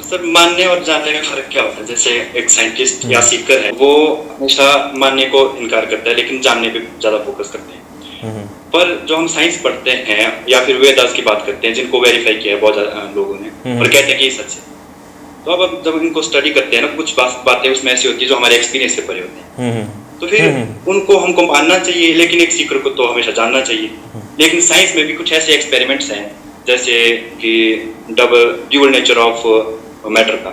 Sir मानने और जानने में फर्क क्या होता है? जैसे एक साइंटिस्ट या सीकर है, वो हमेशा मानने को इनकार करता है लेकिन जानने पे ज्यादा फोकस करते हैं। पर जो हम साइंस पढ़ते हैं या फिर वेदास की बात करते हैं, जिनको वेरीफाई किया है बहुत ज्यादा लोगों ने और कहते हैं कि ये सच है, तो अब जब इनको स्टडी करते हैं ना, कुछ बातें उसमें ऐसी होती है जो हमारे एक्सपीरियंस से परे होती हैं, तो फिर उनको हमको मानना चाहिए, लेकिन एक सीकर को तो हमेशा जानना चाहिए। लेकिन साइंस में भी कुछ ऐसे एक्सपेरिमेंट्स हैं, जैसे कि ड्यूअल नेचर ऑफ मैटर का,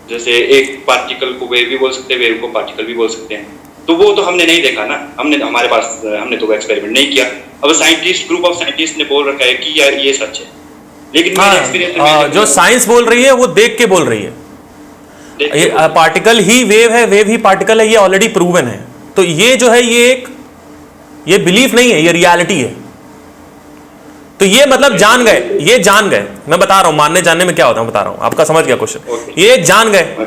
जैसे एक पार्टिकल को वेव भी बोल सकते हैं, वेव को पार्टिकल भी बोल सकते हैं, तो वो तो हमने नहीं देखा ना, हमने तो वो एक्सपेरिमेंट नहीं किया। अब ग्रुप ऑफ साइंटिस्ट ने बोल रखा है कि यार ये सच है, लेकिन मेरे एक्सपीरियंस में जो साइंस बोल रही है वो देख के बोल रही है। ये पार्टिकल ही वेव है, वेव ही पार्टिकल है, ये ऑलरेडी प्रूवन है। तो ये जो है ये बिलीफ नहीं है, ये रियलिटी है। तो ये मतलब जान गए, ये जान गए। मैं बता रहा हूं मानने जानने में क्या होता है, बता रहा हूं, आपका समझ गया क्वेश्चन। ये जान गए,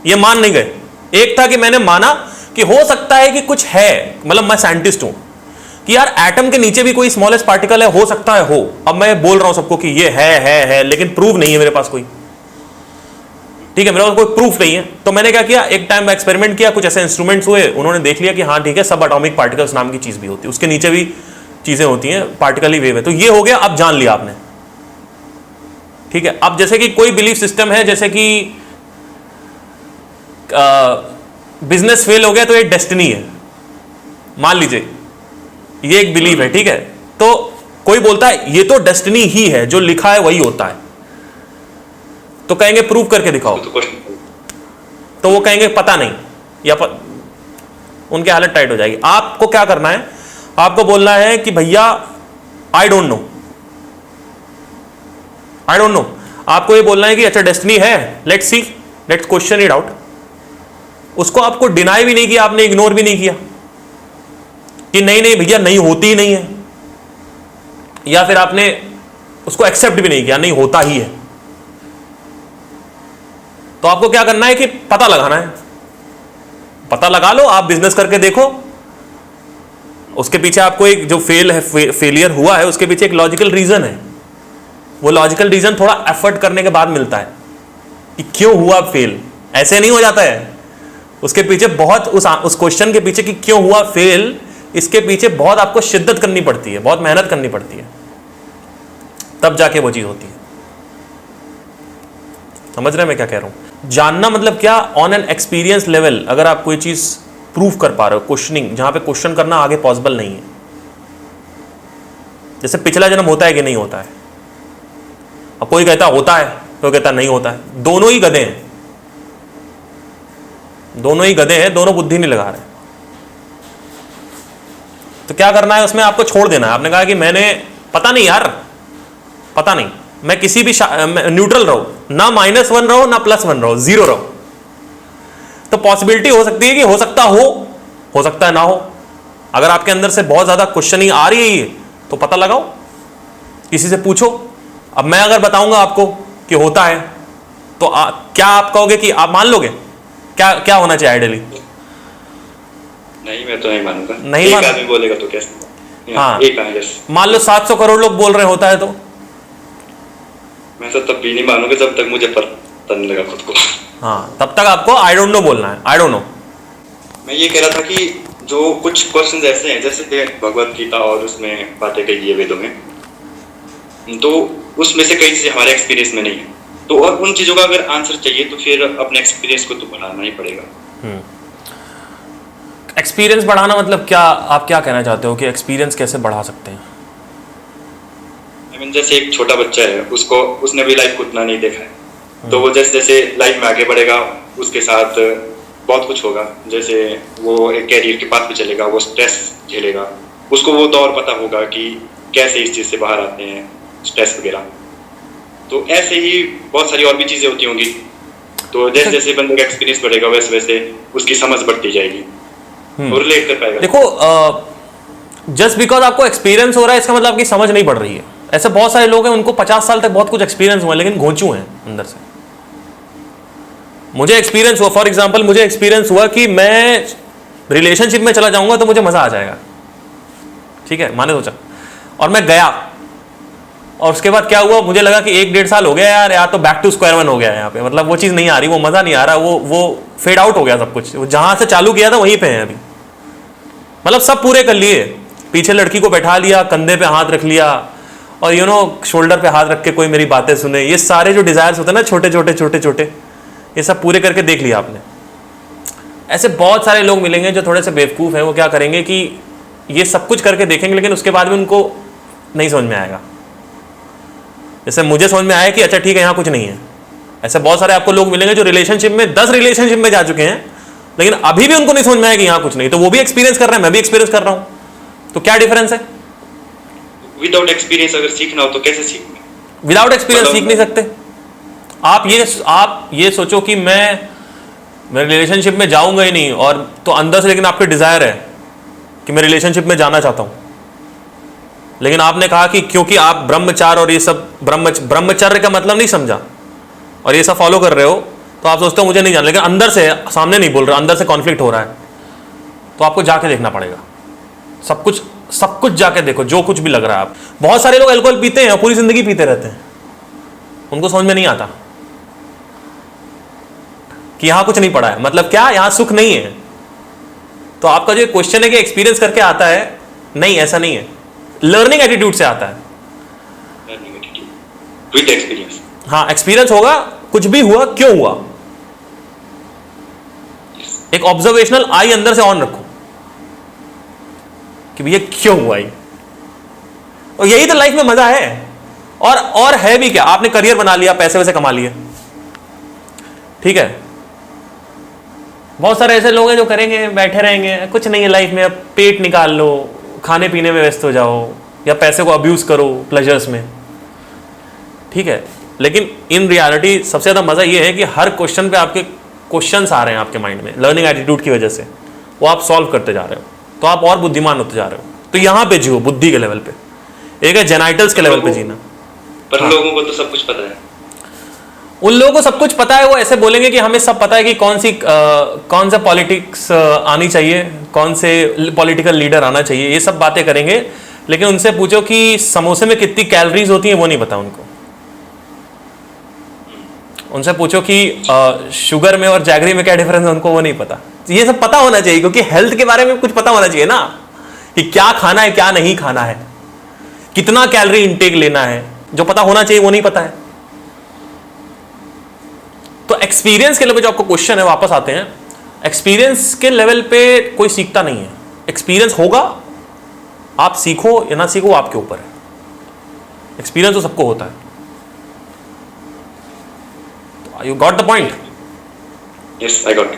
ये मान नहीं गए। एक था कि मैंने माना कि हो सकता है कि कुछ है, मतलब मैं साइंटिस्ट हूं कि यार एटम के नीचे भी कोई स्मॉलेस्ट पार्टिकल है, हो सकता है हो। अब मैं बोल रहा हूं सबको कि ये है, लेकिन प्रूफ नहीं है मेरे पास कोई। ठीक है, मेरे पास कोई प्रूफ नहीं है। तो मैंने क्या किया, एक टाइम एक्सपेरिमेंट किया, कुछ ऐसे इंस्ट्रूमेंट्स हुए, उन्होंने देख लिया कि हाँ ठीक है, सब एटॉमिक पार्टिकल्स नाम की चीज भी होती है, उसके नीचे भी चीजें होती हैं, पार्टिकल ही वेव है। तो ये हो गया, अब जान लिया आपने। ठीक है, अब जैसे कि कोई बिलीफ सिस्टम है, जैसे कि बिजनेस फेल हो गया तो ये डेस्टिनी है, मान लीजिए, ये एक बिलीफ है। ठीक है, तो कोई बोलता है ये तो डेस्टिनी ही है, जो लिखा है वही होता है, तो कहेंगे प्रूव करके दिखाओ, तो वो कहेंगे पता नहीं, या उनकी हालत टाइट हो जाएगी। आपको क्या करना है, आपको बोलना है कि भैया I don't know, I don't know. आपको ये बोलना है कि अच्छा डेस्टिनी है, let's see, let's question it out. उसको आपको डिनाई भी नहीं किया, आपने इग्नोर भी नहीं किया कि नहीं नहीं भैया नहीं होती ही नहीं है, या फिर आपने उसको एक्सेप्ट भी नहीं किया, नहीं होता ही है। तो आपको क्या करना है कि पता लगाना है, पता लगा लो, आप बिजनेस करके देखो, उसके पीछे आपको एक जो फेलियर हुआ है उसके पीछे एक लॉजिकल रीजन है। वो लॉजिकल रीजन थोड़ा एफर्ट करने के बाद मिलता है कि क्यों हुआ फेल, ऐसे नहीं हो जाता है। उसके पीछे बहुत उस क्वेश्चन के पीछे कि क्यों हुआ फेल, इसके पीछे बहुत आपको शिद्दत करनी पड़ती है, बहुत मेहनत करनी पड़ती है, तब जाके वो चीज होती है। समझ रहे मैं क्या कह रहा हूं? जानना मतलब क्या, ऑन एन एक्सपीरियंस लेवल, अगर आप कोई चीज प्रूफ कर पा रहे हो, क्वेश्चनिंग, जहां पे क्वेश्चन करना आगे पॉसिबल नहीं है। जैसे पिछला जन्म होता है कि नहीं होता है, अब कोई कहता होता है, कोई कहता नहीं होता है, दोनों ही गधे हैं, दोनों ही गधे हैं, दोनों बुद्धि नहीं लगा रहे। तो क्या करना है उसमें, आपको छोड़ देना है। आपने कहा कि मैंने पता नहीं यार, पता नहीं, मैं किसी भी न्यूट्रल रहो, ना -1 रहो ना +1 रहो, 0 रहो। तो पॉसिबिलिटी हो सकती है कि हो सकता है ना हो। अगर आपके अंदर से बहुत ज्यादा क्वेश्चनिंग आ रही है तो पता लगाओ, किसी से पूछो। अब मैं अगर बताऊंगा आपको कि होता है, तो क्या आप कहोगे कि आप मान लोगे? क्या होना चाहिए आइडियली? नहीं, मैं तो नहीं मानूंगा। नहीं, एक आदमी बोलेगा तो कैसे? हाँ, एक मान लो 700 करोड़ लोग बोल रहे होता है, तो मैं तो तब भी नहीं मानूंगा जब तक मुझे पता नहीं लगा खुद को। हाँ, तब तक आपको आई डोंट नो बोलना है, आई डोंट नो। मैं ये कह रहा था कि जो कुछ क्वेश्चन ऐसे हैं, जैसे भगवत गीता और उसमें बातें कही है वेदों में, तो उसमें से कई चीजें हमारे एक्सपीरियंस में नहीं है, तो और उन चीजों का अगर आंसर चाहिए तो फिर अपने एक्सपीरियंस को तो बढ़ाना ही पड़ेगा। एक्सपीरियंस बढ़ाना मतलब क्या, आप क्या कहना चाहते हो कि एक्सपीरियंस कैसे बढ़ा सकते हैं? जैसे एक छोटा बच्चा है, उसने भी लाइफ को उतना नहीं देखा है, तो वो जैसे जैसे लाइफ में आगे बढ़ेगा, उसके साथ बहुत कुछ होगा। जैसे वो एक कैरियर के पाथ पे चलेगा, वो स्ट्रेस झेलेगा, उसको वो दौर पता होगा कि कैसे इस चीज से बाहर आते हैं, स्ट्रेस वगैरह। तो ऐसे ही बहुत सारी और भी चीजें होती होंगी। तो जैसे जैसे बंदे का एक्सपीरियंस बढ़ेगा, वैसे वैसे उसकी समझ बढ़ती जाएगी और रिलेट कर पाएगा। देखो, जस्ट बिकॉज आपको एक्सपीरियंस हो रहा है इसका मतलब आपकी समझ नहीं बढ़ रही है। ऐसे बहुत सारे लोग हैं, उनको 50 साल तक बहुत कुछ एक्सपीरियंस हुआ, लेकिन घोंचू हैं अंदर से। मुझे एक्सपीरियंस हुआ, फॉर एग्जांपल मुझे एक्सपीरियंस हुआ कि मैं रिलेशनशिप में चला जाऊंगा तो मुझे मजा आ जाएगा, ठीक है, माने सोचा, और मैं गया और उसके बाद क्या हुआ, मुझे लगा कि 1-1.5 साल हो गया यार, या तो बैक टू स्क्वायर वन हो गया है यहाँ पे, मतलब वो चीज़ नहीं आ रही, वो मज़ा नहीं आ रहा, वो फेड आउट हो गया सब कुछ, वो जहाँ से चालू किया था वहीं पे है अभी। मतलब सब पूरे कर लिए, पीछे लड़की को बैठा लिया, कंधे पे हाथ रख लिया, और शोल्डर पे हाथ रख के कोई मेरी बातें सुने, ये सारे जो डिज़ायर्स होते हैं ना छोटे छोटे, ये सब पूरे करके देख लिया आपने। ऐसे बहुत सारे लोग मिलेंगे जो थोड़े से बेवकूफ़ हैं, वो क्या करेंगे कि ये सब कुछ करके देखेंगे, लेकिन उसके बाद भी उनको नहीं समझ में आएगा। जैसे मुझे समझ में आया कि अच्छा ठीक है यहाँ कुछ नहीं है। ऐसे बहुत सारे आपको लोग मिलेंगे जो रिलेशनशिप में 10 रिलेशनशिप में जा चुके हैं, लेकिन अभी भी उनको नहीं समझ में आया कि यहाँ कुछ नहीं, तो वो भी एक्सपीरियंस कर रहे हैं, मैं भी एक्सपीरियंस कर रहा हूँ, तो क्या डिफरेंस है? विदाउट एक्सपीरियंस अगर सीखना हो तो कैसे सीखना? विदाउट एक्सपीरियंस सीख नहीं सकते आप ये सोचो कि मैं रिलेशनशिप में जाऊंगा ही नहीं, और तो अंदर से लेकिन आपके डिजायर है कि मैं रिलेशनशिप में जाना चाहता हूं, लेकिन आपने कहा कि क्योंकि आप ब्रह्मचार और ये सब ब्रह्मचर्य का मतलब नहीं समझा और ये सब फॉलो कर रहे हो, तो आप सोचते हो मुझे नहीं जाना, लेकिन अंदर से सामने नहीं बोल रहा, अंदर से कॉन्फ्लिक्ट हो रहा है, तो आपको जाके देखना पड़ेगा। सब कुछ जाके देखो, जो कुछ भी लग रहा है। आप बहुत सारे लोग अल्कोहल पीते हैं, पूरी जिंदगी पीते रहते हैं, उनको समझ में नहीं आता कि यहां कुछ नहीं पड़ा है, मतलब क्या यहां सुख नहीं है। तो आपका जो क्वेश्चन है कि एक्सपीरियंस करके आता है, नहीं ऐसा नहीं है, लर्निंग एटीट्यूड से आता है। विद एक्सपीरियंस, हाँ एक्सपीरियंस होगा, कुछ भी हुआ क्यों हुआ, एक ऑब्जर्वेशनल आई अंदर से ऑन रखो कि भैया क्यों हुआ ये, और यही तो लाइफ में मजा है। और है भी क्या, आपने करियर बना लिया, पैसे वैसे कमा लिए, ठीक है, बहुत सारे ऐसे लोग हैं जो करेंगे, बैठे रहेंगे, कुछ नहीं है लाइफ में, अब पेट निकाल लो, खाने पीने में व्यस्त हो जाओ, या पैसे को अब्यूज करो प्लेजर्स में, ठीक है। लेकिन इन रियलिटी सबसे ज़्यादा मज़ा ये है कि हर क्वेश्चन पे आपके क्वेश्चंस आ रहे हैं आपके माइंड में, लर्निंग एटीट्यूड की वजह से, वो आप सॉल्व करते जा रहे हो, तो आप और बुद्धिमान होते जा रहे हो। तो यहाँ पे जियो बुद्धि के लेवल पे, एक है जेनाइटल्स के लेवल पे जीना। पर लोगों को तो सब कुछ पता है, उन लोगों को सब कुछ पता है, वो ऐसे बोलेंगे कि हमें सब पता है कि कौन सा पॉलिटिक्स आनी चाहिए, कौन से पॉलिटिकल लीडर आना चाहिए, ये सब बातें करेंगे, लेकिन उनसे पूछो कि समोसे में कितनी कैलोरीज होती हैं, वो नहीं पता उनको। उनसे पूछो कि शुगर में और जैगरी में क्या डिफरेंस है, उनको वो नहीं पता। ये सब पता होना चाहिए, क्योंकि हेल्थ के बारे में कुछ पता होना चाहिए ना, कि क्या खाना है क्या नहीं खाना है, कितना कैलोरी इंटेक लेना है, जो पता होना चाहिए वो नहीं पता है। तो एक्सपीरियंस के लेवल पे जो आपको क्वेश्चन है, वापस आते हैं, एक्सपीरियंस के लेवल पे कोई सीखता नहीं है, एक्सपीरियंस होगा, आप सीखो या ना सीखो आपके ऊपर है, एक्सपीरियंस तो सबको होता है। You got the point? Yes I got.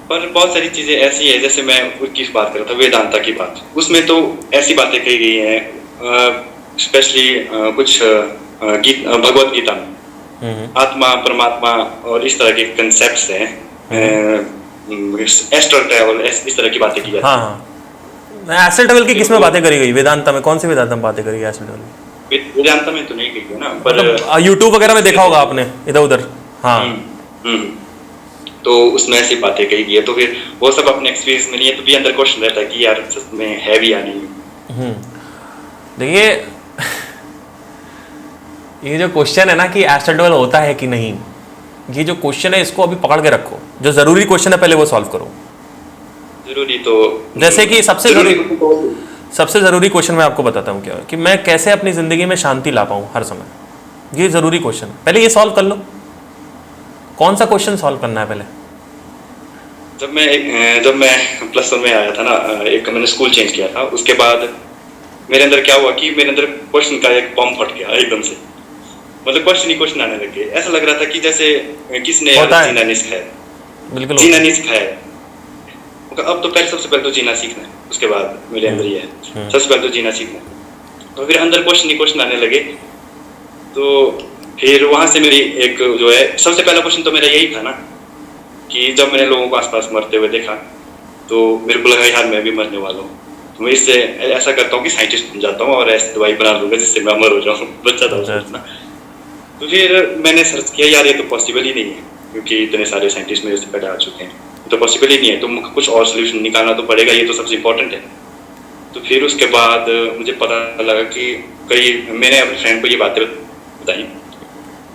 पर बहुत सारी चीजें ऐसी है, जैसे मैं उसकी बात कर रहा था, वेदांता की बात, उसमें तो ऐसी बातें कही गई हैं, स्पेशली कुछ भगवत गीता में आत्मा परमात्मा और इस तरह के कंसेप्ट्स हैं, एस्ट्रल ट्रैवल, इस तरह की बातें की जाती हैं। हाँ, एस्ट्रल ट्रैवल की किसमें बातें करी गई? वेदांता में? कौन से वेदांता में बातें करी गई एस्ट्रल ट्रैवल? वेदांता में तो नहीं कही गई ना, पर यूट्यूब वगैरह में देखा होगा आपने इधर उधर। हाँ तो उसमें ऐसी बातें कही गई है, तो फिर वो सब अपने एक्सपीरियंस में नहीं है, तो भी अंदर क्वेश्चन रहता है कि यार सच में है भी या नहीं। देखिए ये जो क्वेश्चन है ना कि एस्ट्रल ट्रैवल होता है कि नहीं, ये जो क्वेश्चन है इसको अभी पकड़ के रखो, जो जरूरी क्वेश्चन है पहले वो सॉल्व करो। जरूरी तो जैसे कि सबसे जरूरी क्वेश्चन मैं आपको बताता हूँ क्या है, कि मैं कैसे अपनी जिंदगी में शांति ला पाऊँ हर समय, ये जरूरी क्वेश्चन है, पहले ये सॉल्व कर लो। कौन सा क्वेश्चन सॉल्व करना है पहले? जब मैं +1 में आया था ना, एक मैंने स्कूल चेंज किया था, उसके बाद मेरे अंदर क्या हुआ कि मेरे अंदर क्वेश्चन का एक बम फट गया एकदम से, मतलब क्वेश्चन आने लगे। ऐसा लग रहा था कि जैसे किसने जीना नहीं सिखाया, बिल्कुल जीना नहीं सिखाया। अब तो पहले सबसे पहले तो जीना सीखना है, उसके बाद मेरे अंदर ये है, सबसे पहले तो जीना सीखना है। तो फिर अंदर क्वेश्चन आने लगे, तो फिर वहां से मेरी एक जो है सबसे पहला क्वेश्चन तो मेरा यही था ना, कि जब मैंने लोगों को आसपास मरते हुए देखा तो मेरे को लगा यार मैं भी मरने वाला हूँ, तो मैं इससे ऐसा करता हूँ कि साइंटिस्ट बन जाता हूँ और ऐसी दवाई बना लूंगा जिससे मैं अमर हो जाऊँ। बच्चा था सोचना। तो फिर मैंने सर्च किया, यार ये तो पॉसिबल ही नहीं है, क्योंकि इतने सारे साइंटिस्ट मेरे से पहले आ चुके हैं, तो पॉसिबल ही नहीं है, तो कुछ और सोल्यूशन निकालना तो पड़ेगा, ये तो सबसे इम्पोर्टेंट है। तो फिर उसके बाद मुझे पता लगा कि मैंने अपने फ्रेंड को ये बातें बताई,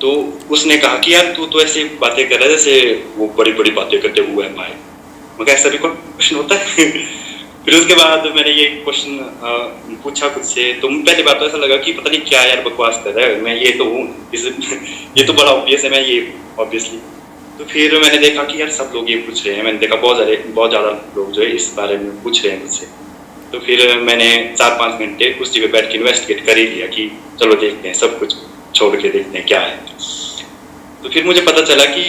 तो उसने कहा कि यार तू तो ऐसी बातें कर रहा है जैसे वो बड़ी बड़ी बातें करते हुए है भाई। मगर ऐसा भी कोई क्वेश्चन होता है? फिर उसके बाद मैंने ये क्वेश्चन पूछा खुद से, तो पहली बात तो ऐसा लगा कि पता नहीं क्या यार बकवास कर रहा है, मैं ये तो हूँ, ये तो बड़ा ऑब्वियस है, मैं ये ऑब्वियसली। तो फिर मैंने देखा कि यार सब लोग ये पूछ रहे हैं, मैंने देखा बहुत ज़्यादा लोग जो है इस बारे में पूछ रहे हैं मुझसे। तो फिर मैंने 4-5 घंटे उस जगह बैठ के इन्वेस्टिगेट कर ही लिया कि चलो देखते हैं, सब कुछ छोड़ के देखते हैं क्या है। तो फिर मुझे पता चला कि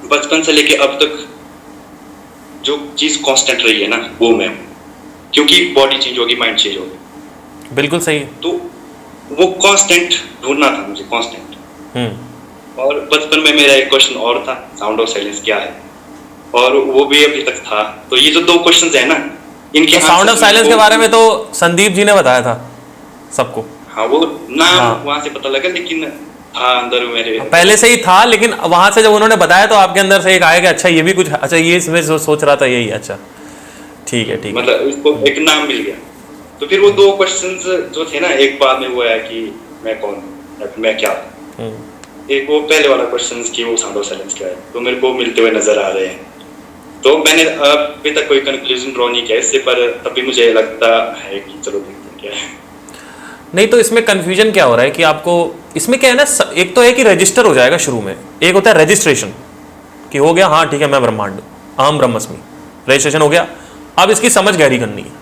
बचपन से लेके अब तक जो चीज़ कांस्टेंट रही है ना वो मैं हूँ, क्योंकि बॉडी चेंज होगी, माइंड चेंज होगी। बिल्कुल सही है। तो वो कांस्टेंट ढूंढना था मुझे, कांस्टेंट। और बचपन में मेरा एक क्वेश्चन और था, साउंड ऑफ साइलेंस क्या है, और वो भी अभी तक था। तो ये जो 2 क्वेश्चंस है ना, इनके साउंड ऑफ साइलेंस के बारे में तो संदीप जी ने बताया था सबको। हाँ, वो नाम वहां से पता लगा, लेकिन था अंदर मेरे पहले से ही था, लेकिन वहां से जब उन्होंने बताया तो आपके अंदर से एक आया कि अच्छा ये भी कुछ, अच्छा ये इसमें जो सोच रहा था यही, अच्छा ठीक है, ठीक है, मतलब इसको एक नाम मिल गया। तो फिर वो 2 क्वेश्चंस जो थे ना, एक बाद में वो आया कि मैं कौन हूँ, मैं क्या हूँ। एक वो पहले वाला क्वेश्चन कि वो साउंड ऑफ साइलेंस क्या है, तो मेरे को मिलते हुए नजर आ रहे हैं। तो मैंने अभी तक कोई कंक्लूजन ड्रॉ नहीं किया इससे, पर तभी मुझे लगता है कि चलो देखते हैं क्या है। नहीं तो इसमें कंफ्यूजन क्या हो रहा है कि आपको इसमें क्या है ना, एक तो है कि रजिस्टर हो जाएगा शुरू में, एक होता है रजिस्ट्रेशन कि हो गया, हाँ ठीक है मैं ब्रह्मांड अहम ब्रह्मस्मि, रजिस्ट्रेशन हो गया। अब इसकी समझ गहरी करनी है।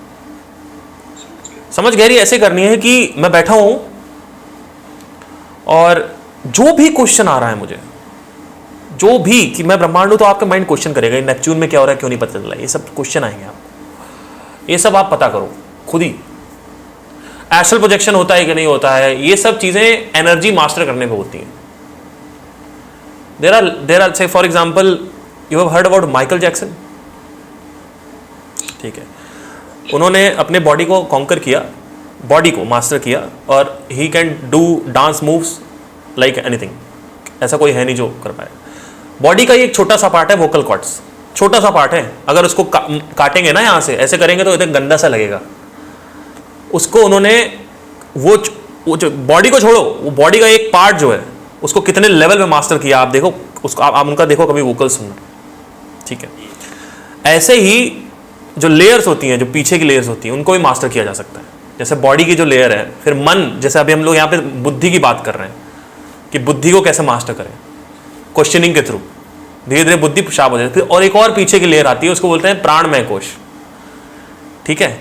समझ गहरी ऐसे करनी है कि मैं बैठा हूं और जो भी क्वेश्चन आ रहा है मुझे, जो भी कि मैं ब्रह्मांड हूं, तो आपका माइंड क्वेश्चन करेगा नेपच्यून में क्या हो रहा है, क्यों नहीं पता चल रहा है, ये सब क्वेश्चन आएंगे आपको। ये सब आप पता करो खुद ही। एस्ट्रल प्रोजेक्शन होता है कि नहीं होता है, ये सब चीजें एनर्जी मास्टर करने पे होती हैं। देर आर से for example you have heard about Michael Jackson, ठीक है, उन्होंने अपने बॉडी को कॉन्कर किया, बॉडी को मास्टर किया, और he can do dance moves like anything. ऐसा कोई है नहीं जो कर पाए। बॉडी का ये एक छोटा सा पार्ट है वोकल कॉर्ड्स, छोटा सा पार्ट है, अगर उसको काटेंगे ना यहाँ से ऐसे करेंगे तो इतना गंदा सा लगेगा। उसको उन्होंने वो जो बॉडी को छोड़ो, वो बॉडी का एक पार्ट जो है उसको कितने लेवल पे मास्टर किया आप देखो उसको, आप उनका देखो कभी वोकल सुनना, ठीक है। ऐसे ही जो लेयर्स होती हैं, जो पीछे की लेयर्स होती हैं, उनको भी मास्टर किया जा सकता है। जैसे बॉडी की जो लेयर है, फिर मन, जैसे अभी हम लोग यहाँ पे बुद्धि की बात कर रहे हैं कि बुद्धि को कैसे मास्टर करें, क्वेश्चनिंग के थ्रू धीरे धीरे बुद्धि शार्प हो जाती है। फिर और एक और पीछे की लेयर आती है, उसको बोलते हैं प्राणमय कोश, ठीक है।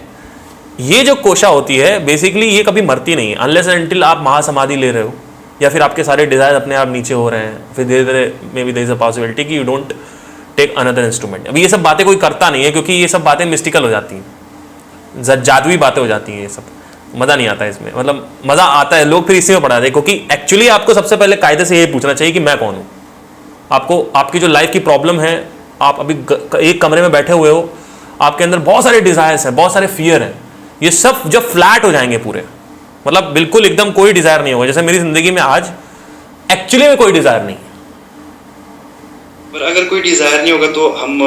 ये जो कोशा होती है बेसिकली ये कभी मरती नहीं है अनलेस एंड अनटिल आप महासमाधि ले रहे हो या फिर आपके सारे डिजायर अपने आप नीचे हो रहे हैं। फिर धीरे धीरे maybe there is a possibility कि you don't take another instrument. अभी ये सब बातें कोई करता नहीं है क्योंकि ये सब बातें मिस्टिकल हो जाती हैं, जादुई बातें हो जाती हैं, ये सब मज़ा नहीं आता है इसमें। मतलब मज़ा आता है, लोग फिर इसी में पढ़ा दें, क्योंकि एक्चुअली आपको सबसे पहले कायदे से ये पूछना चाहिए कि मैं कौन हूँ। आपको आपकी जो लाइफ की प्रॉब्लम है, आप अभी एक कमरे में बैठे हुए हो, आपके अंदर बहुत सारे डिज़ायर्स हैं, बहुत सारे फियर हैं, ये सब जब फ्लैट हो जाएंगे पूरे, मतलब बिल्कुल एकदम कोई डिज़ायर नहीं होगा। जैसे मेरी ज़िंदगी में आज एक्चुअली में कोई डिज़ायर नहीं है। पर अगर कोई डिज़ायर नहीं होगा तो हम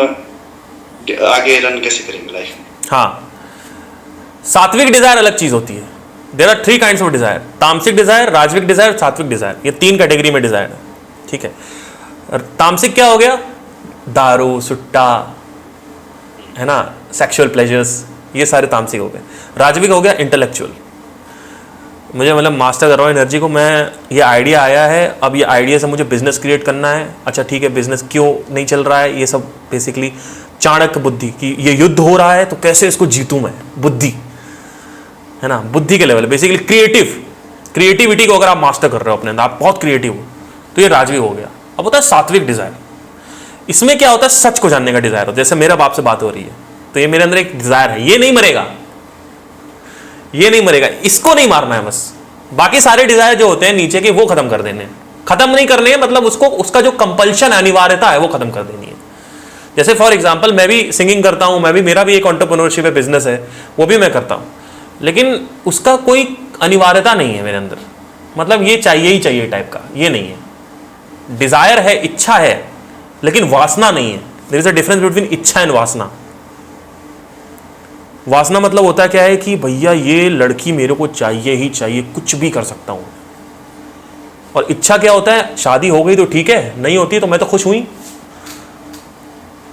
आगे रन कैसे करेंगे लाइफ में? हाँ, सात्विक डिज़ायर अलग चीज़ होती है। There are 3 kinds of desire, तामसिक डिज़ायर, राजविक डिज़ायर, सात्विक डिज़ायर। ये 3 कैटेगरी में डिज़ायर है, ठीक है। तामसिक क्या हो गया? दारू, सुट्टा, है ना, सेक्सुअल प्लेजर्स, ये सारे तामसिक हो गए। राजविक हो गया इंटेलेक्चुअल, मुझे मतलब मास्टर कर रहा हूँ एनर्जी को, मैं ये आइडिया आया है, अब ये आइडिया से मुझे बिजनेस क्रिएट करना है। अच्छा ठीक है, बिजनेस क्यों नहीं चल रहा है, ये सब बेसिकली चाणक्य बुद्धि कि ये युद्ध हो रहा है तो कैसे इसको जीतूं मैं, बुद्धि, है ना, बुद्धि के लेवल। बेसिकली क्रिएटिविटी को अगर आप मास्टर कर रहे हो अपने अंदर, आप बहुत क्रिएटिव हो, तो ये राजविक हो गया। अब होता है सात्विक डिजायर। इसमें क्या होता है? सच को जानने का डिजायर होता है। जैसे मेरा बाप से बात हो रही है तो ये मेरे अंदर एक डिजायर है, ये नहीं मरेगा, ये नहीं मरेगा, इसको नहीं मारना है बस। बाकी सारे डिजायर जो होते हैं नीचे के, वो खत्म कर देने, खत्म नहीं करने हैं, मतलब उसको, उसका जो कंपल्शन अनिवार्यता है वो खत्म कर देनी है। जैसे फॉर एग्जांपल मैं भी सिंगिंग करता हूं, मैं भी, मेरा भी एक एंटरप्रेन्योरशिप है, बिजनेस है, वो भी मैं करता हूं, लेकिन उसका कोई अनिवार्यता नहीं है मेरे अंदर, मतलब ये चाहिए ही चाहिए टाइप का, ये नहीं है। डिजायर है, इच्छा है, लेकिन वासना नहीं है। There is a difference between इच्छा एंड वासना। वासना मतलब होता क्या है कि भैया ये लड़की मेरे को चाहिए ही चाहिए, कुछ भी कर सकता हूं। और इच्छा क्या होता है, शादी हो गई तो ठीक है, नहीं होती तो मैं तो खुश हुई।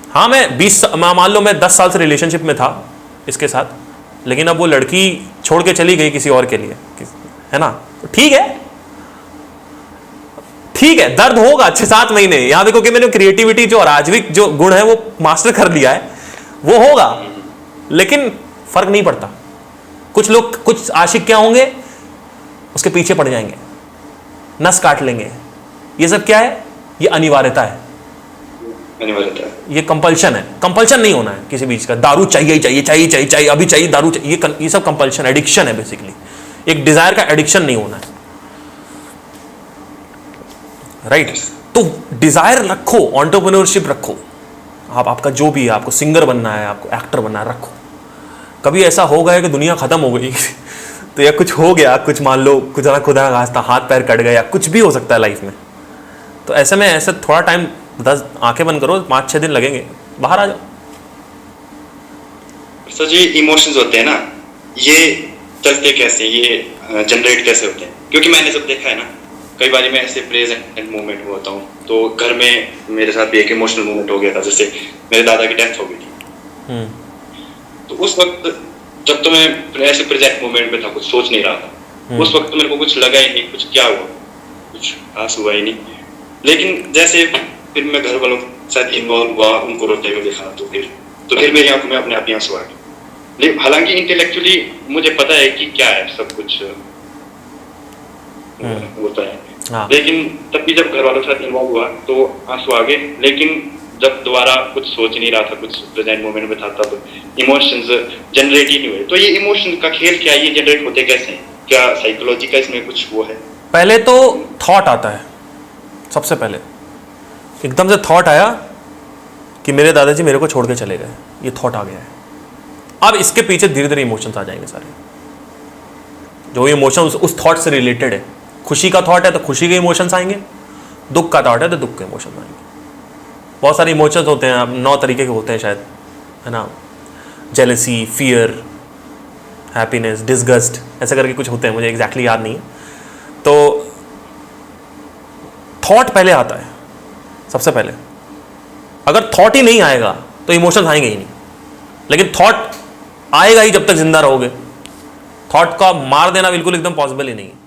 हाँ मैं मान लो मैं 10 साल से रिलेशनशिप में था इसके साथ, लेकिन अब वो लड़की छोड़ के चली गई किसी और के लिए, है ना, तो ठीक है, ठीक है, दर्द होगा 6-7 महीने। यहां देखो कि मैंने क्रिएटिविटी जो अराजविक जो गुण है वो मास्टर कर लिया है, वो होगा, लेकिन फर्क नहीं पड़ता। कुछ लोग, कुछ आशिक क्या होंगे, उसके पीछे पड़ जाएंगे, नस काट लेंगे। ये सब क्या है, ये अनिवार्यता है, ये कंपल्शन है। कंपल्शन नहीं होना है किसी बीच का, दारू चाहिए चाहिए चाहिए चाहिए चाहिए, अभी चाहिए दारू चाहिए, ये सब कंपल्शन, एडिक्शन है बेसिकली। एक डिजायर का एडिक्शन नहीं होना है, राइट। तो डिजायर रखो, एंटरप्रेन्योरशिप रखो, आपका जो भी है, आपको सिंगर बनना है, आपको एक्टर बनना है, रखो। कभी ऐसा हो गया कि दुनिया खत्म हो गई तो या कुछ हो गया, कुछ मान लो कुछ ना खुदा खास्ता हाथ पैर कट गया, कुछ भी हो सकता है लाइफ में, तो ऐसे में ऐसे थोड़ा टाइम, 10 आंखें बंद करो, 5-6 दिन लगेंगे, बाहर आ जाओ। सर जी इमोशंस होते हैं ना, ये चलते कैसे, ये जनरेट कैसे होते हैं? क्योंकि मैंने सब देखा है ना, कई बार मैं ऐसे प्रेजेंट मोमेंट में होता हूँ, तो घर में मेरे साथ भी एक इमोशनल मोमेंट हो गया था, जैसे मेरे दादा की डेथ हो गई थी। तो उस वक्त जब तो मैं ऐसे प्रेजेंट मोमेंट में था, कुछ सोच नहीं रहा था, उस वक्त मेरे को कुछ लगा ही नहीं, कुछ क्या हुआ, कुछ खास हुआ ही नहीं। लेकिन जैसे फिर मैं घर वालों के साथ इन्वॉल्व हुआ, उनको रोते हुए देखा, तो फिर मेरी आंखों में अपने आप ही आंसू आ गए। हालांकि इंटेलेक्चुअली मुझे पता है कि क्या है, सब कुछ होता है, हाँ। लेकिन तब भी जब घर वालों के साथ इन्वॉल्व हुआ तो आंसू आ गए। लेकिन जब दोबारा कुछ सोच नहीं रहा था, कुछ प्रेजेंट मोमेंट में था, तब इमोशंस जनरेट ही नहीं हुए। तो ये इमोशन का खेल क्या, ये जनरेट होते कैसे हैं? क्या साइकोलॉजी का इसमें कुछ वो है? पहले तो थॉट आता है, सबसे पहले एकदम से थॉट आया कि मेरे दादाजी मेरे को छोड़ के चले गए, ये थॉट आ गया है। अब इसके पीछे धीरे धीरे इमोशंस आ जाएंगे सारे, जो इमोशन उस थॉट से रिलेटेड है। खुशी का थॉट है तो खुशी के इमोशंस आएंगे, दुख का थॉट है तो दुख के इमोशंस आएंगे। बहुत सारे इमोशंस होते हैं, अब 9 तरीके के होते हैं शायद, है ना, जेलसी, फियर, हैप्पीनेस, डिसगस्ट, ऐसे करके कुछ होते हैं, मुझे एग्जैक्टली याद नहीं है। तो थॉट पहले आता है सबसे पहले। अगर थॉट ही नहीं आएगा तो इमोशंस आएंगे ही नहीं, लेकिन थॉट आएगा ही जब तक जिंदा रहोगे। थॉट का मार देना बिल्कुल एकदम पॉसिबल ही नहीं है।